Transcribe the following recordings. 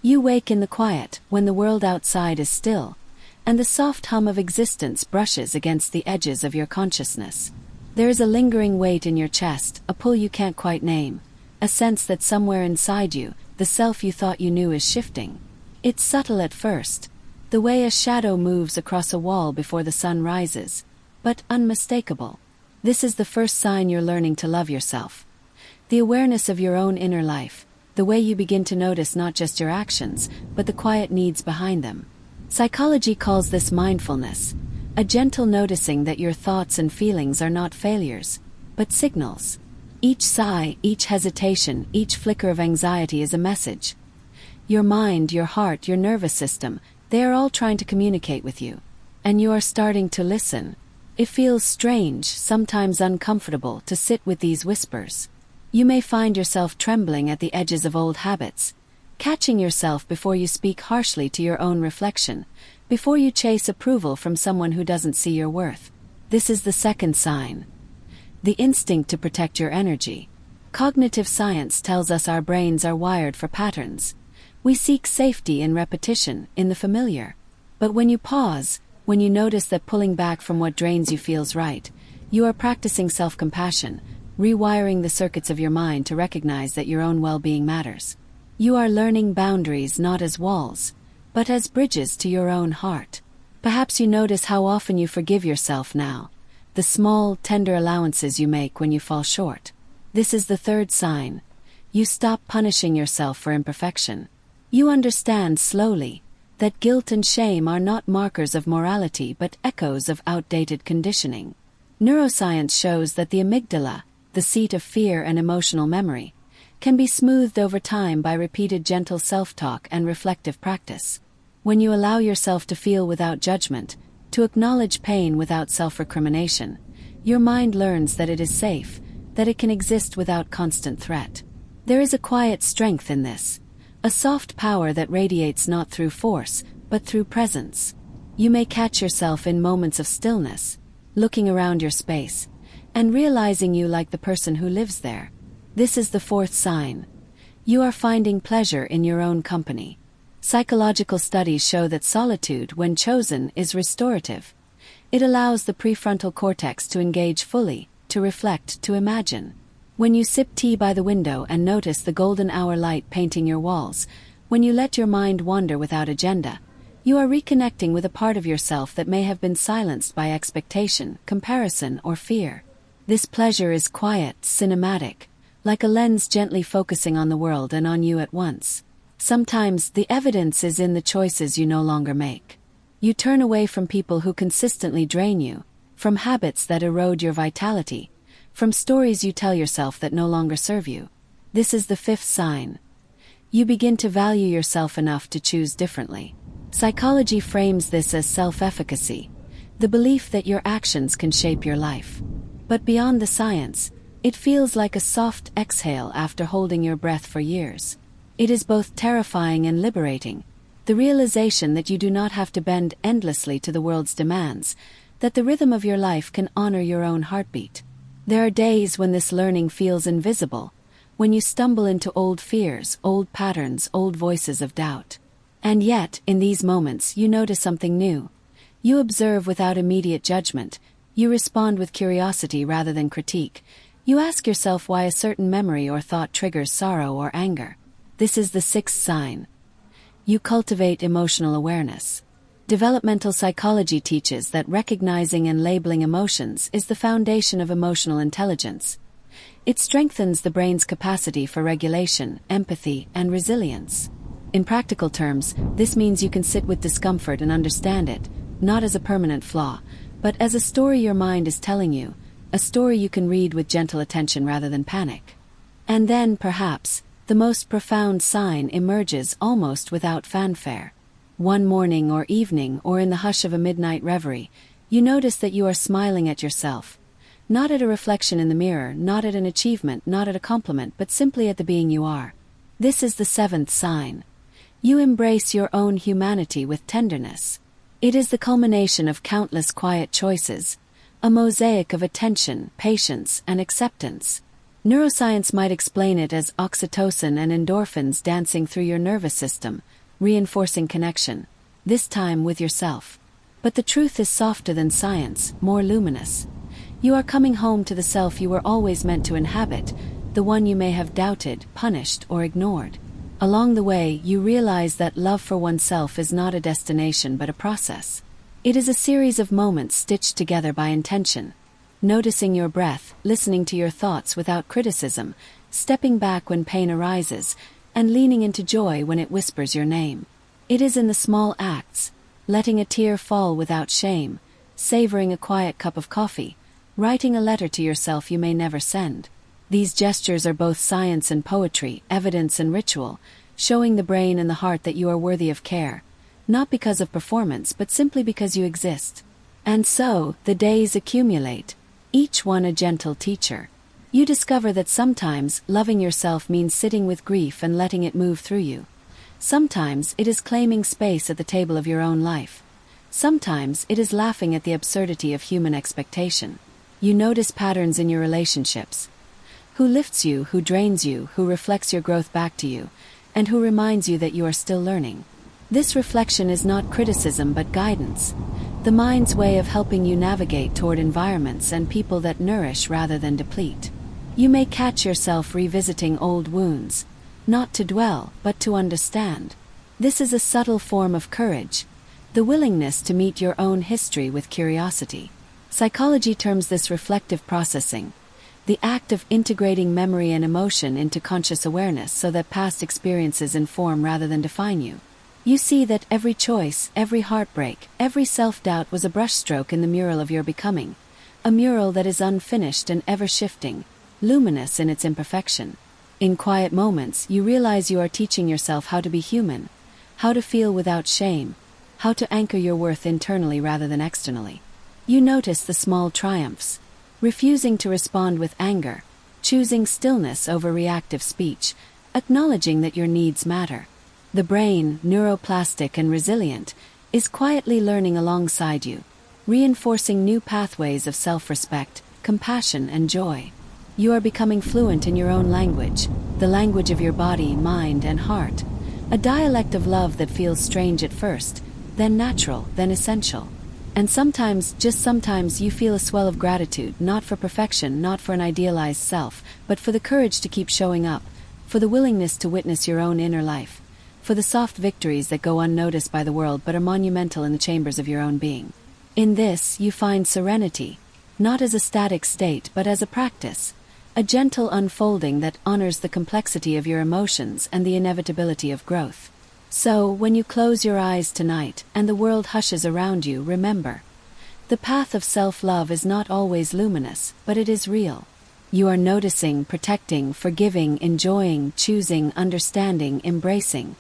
You wake in the quiet, when the world outside is still, and the soft hum of existence brushes against the edges of your consciousness. There is a lingering weight in your chest, a pull you can't quite name, a sense that somewhere inside you, the self you thought you knew is shifting. It's subtle at first, the way a shadow moves across a wall before the sun rises, but unmistakable. This is the first sign you're learning to love yourself. The awareness of your own inner life, the way you begin to notice not just your actions, but the quiet needs behind them. Psychology calls this mindfulness, a gentle noticing that your thoughts and feelings are not failures, but signals. Each sigh, each hesitation, each flicker of anxiety is a message. Your mind, your heart, your nervous system, they are all trying to communicate with you. And you are starting to listen. It feels strange, sometimes uncomfortable, to sit with these whispers. You may find yourself trembling at the edges of old habits, catching yourself before you speak harshly to your own reflection, before you chase approval from someone who doesn't see your worth. This is the second sign. The instinct to protect your energy. Cognitive science tells us our brains are wired for patterns. We seek safety in repetition, in the familiar. But when you pause, when you notice that pulling back from what drains you feels right, you are practicing self-compassion, rewiring the circuits of your mind to recognize that your own well-being matters. You are learning boundaries not as walls, but as bridges to your own heart. Perhaps you notice how often you forgive yourself now, the small, tender allowances you make when you fall short. This is the third sign. You stop punishing yourself for imperfection. You understand slowly that guilt and shame are not markers of morality but echoes of outdated conditioning. Neuroscience shows that the amygdala, the seat of fear and emotional memory, can be smoothed over time by repeated gentle self-talk and reflective practice. When you allow yourself to feel without judgment, to acknowledge pain without self-recrimination, your mind learns that it is safe, that it can exist without constant threat. There is a quiet strength in this, a soft power that radiates not through force, but through presence. You may catch yourself in moments of stillness, looking around your space, and realizing you like the person who lives there. This is the fourth sign. You are finding pleasure in your own company. Psychological studies show that solitude, when chosen, is restorative. It allows the prefrontal cortex to engage fully, to reflect, to imagine. When you sip tea by the window and notice the golden hour light painting your walls, when you let your mind wander without agenda, you are reconnecting with a part of yourself that may have been silenced by expectation, comparison, or fear. This pleasure is quiet, cinematic, like a lens gently focusing on the world and on you at once. Sometimes the evidence is in the choices you no longer make. You turn away from people who consistently drain you, from habits that erode your vitality, from stories you tell yourself that no longer serve you. This is the fifth sign. You begin to value yourself enough to choose differently. Psychology frames this as self-efficacy, the belief that your actions can shape your life. But beyond the science, it feels like a soft exhale after holding your breath for years. It is both terrifying and liberating, the realization that you do not have to bend endlessly to the world's demands, that the rhythm of your life can honor your own heartbeat. There are days when this learning feels invisible, when you stumble into old fears, old patterns, old voices of doubt. And yet, in these moments, you notice something new. You observe without immediate judgment. You respond with curiosity rather than critique. You ask yourself why a certain memory or thought triggers sorrow or anger. This is the sixth sign. You cultivate emotional awareness. Developmental psychology teaches that recognizing and labeling emotions is the foundation of emotional intelligence. It strengthens the brain's capacity for regulation, empathy, and resilience. In practical terms, this means you can sit with discomfort and understand it, not as a permanent flaw, but as a story your mind is telling you, a story you can read with gentle attention rather than panic. And then, perhaps, the most profound sign emerges almost without fanfare. One morning or evening or in the hush of a midnight reverie, you notice that you are smiling at yourself. Not at a reflection in the mirror, not at an achievement, not at a compliment, but simply at the being you are. This is the seventh sign. You embrace your own humanity with tenderness. It is the culmination of countless quiet choices, a mosaic of attention, patience, and acceptance. Neuroscience might explain it as oxytocin and endorphins dancing through your nervous system, reinforcing connection, this time with yourself. But the truth is softer than science, more luminous. You are coming home to the self you were always meant to inhabit, the one you may have doubted, punished, or ignored. Along the way, you realize that love for oneself is not a destination but a process. It is a series of moments stitched together by intention. Noticing your breath, listening to your thoughts without criticism, stepping back when pain arises, and leaning into joy when it whispers your name. It is in the small acts, letting a tear fall without shame, savoring a quiet cup of coffee, writing a letter to yourself you may never send. These gestures are both science and poetry, evidence and ritual, showing the brain and the heart that you are worthy of care, not because of performance but simply because you exist. And so, the days accumulate, each one a gentle teacher. You discover that sometimes loving yourself means sitting with grief and letting it move through you. Sometimes it is claiming space at the table of your own life. Sometimes it is laughing at the absurdity of human expectation. You notice patterns in your relationships. Who lifts you, who drains you, who reflects your growth back to you, and who reminds you that you are still learning. This reflection is not criticism but guidance, the mind's way of helping you navigate toward environments and people that nourish rather than deplete. You may catch yourself revisiting old wounds, not to dwell, but to understand. This is a subtle form of courage, the willingness to meet your own history with curiosity. Psychology terms this reflective processing, the act of integrating memory and emotion into conscious awareness so that past experiences inform rather than define you. You see that every choice, every heartbreak, every self-doubt was a brushstroke in the mural of your becoming, a mural that is unfinished and ever-shifting, luminous in its imperfection. In quiet moments, you realize you are teaching yourself how to be human, how to feel without shame, how to anchor your worth internally rather than externally. You notice the small triumphs, refusing to respond with anger, choosing stillness over reactive speech, acknowledging that your needs matter. The brain, neuroplastic and resilient, is quietly learning alongside you, reinforcing new pathways of self-respect, compassion, and joy. You are becoming fluent in your own language, the language of your body, mind, and heart, a dialect of love that feels strange at first, then natural, then essential. And sometimes, just sometimes, you feel a swell of gratitude, not for perfection, not for an idealized self, but for the courage to keep showing up, for the willingness to witness your own inner life, for the soft victories that go unnoticed by the world but are monumental in the chambers of your own being. In this, you find serenity, not as a static state but as a practice, a gentle unfolding that honors the complexity of your emotions and the inevitability of growth. So, when you close your eyes tonight and the world hushes around you, remember, the path of self-love is not always luminous, but it is real. You are noticing, protecting, forgiving, enjoying, choosing, understanding, embracing.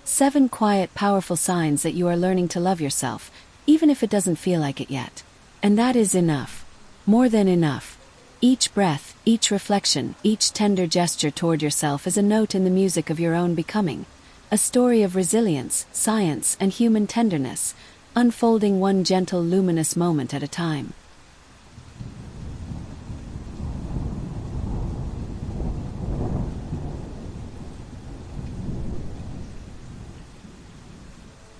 7 quiet, powerful signs that you are learning to love yourself, even if it doesn't feel like it yet. And that is enough. More than enough. Each breath, each reflection, each tender gesture toward yourself is a note in the music of your own becoming. A story of resilience, science, and human tenderness, unfolding one gentle, luminous moment at a time.